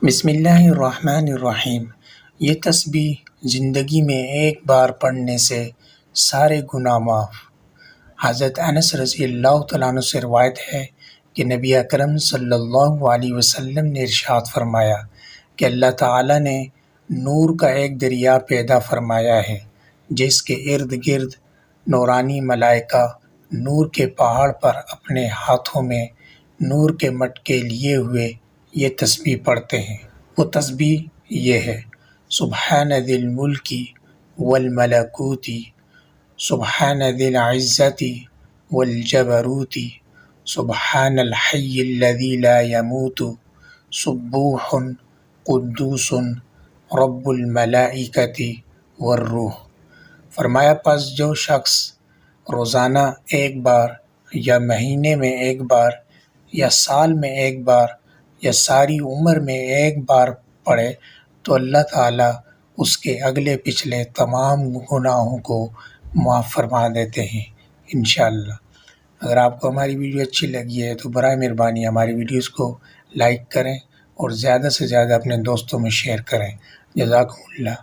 بسم اللہ الرحمن الرحیم۔ یہ تسبیح زندگی میں ایک بار پڑھنے سے سارے گناہ معاف۔ حضرت انس رضی اللہ تعالیٰ عنہ سے روایت ہے کہ نبی اکرم صلی اللہ علیہ وسلم نے ارشاد فرمایا کہ اللہ تعالیٰ نے نور کا ایک دریا پیدا فرمایا ہے جس کے ارد گرد نورانی ملائکہ نور کے پہاڑ پر اپنے ہاتھوں میں نور کے مٹکے لیے ہوئے یہ تسبیح پڑھتے ہیں۔ وہ تسبیح یہ ہے: سبحان ذی الملک والملکوت، سبحان ذی العزت والجبروت، سبحان الحی الذی لا يموت، سبوح قدوس رب الملائکۃ والروح۔ فرمایا پس جو شخص روزانہ ایک بار یا مہینے میں ایک بار یا سال میں ایک بار یا ساری عمر میں ایک بار پڑھے تو اللہ تعالیٰ اس کے اگلے پچھلے تمام گناہوں کو معاف فرما دیتے ہیں انشاءاللہ۔ اگر آپ کو ہماری ویڈیو اچھی لگی ہے تو برائے مہربانی ہماری ویڈیوز کو لائک کریں اور زیادہ سے زیادہ اپنے دوستوں میں شیئر کریں۔ جزاکم اللہ۔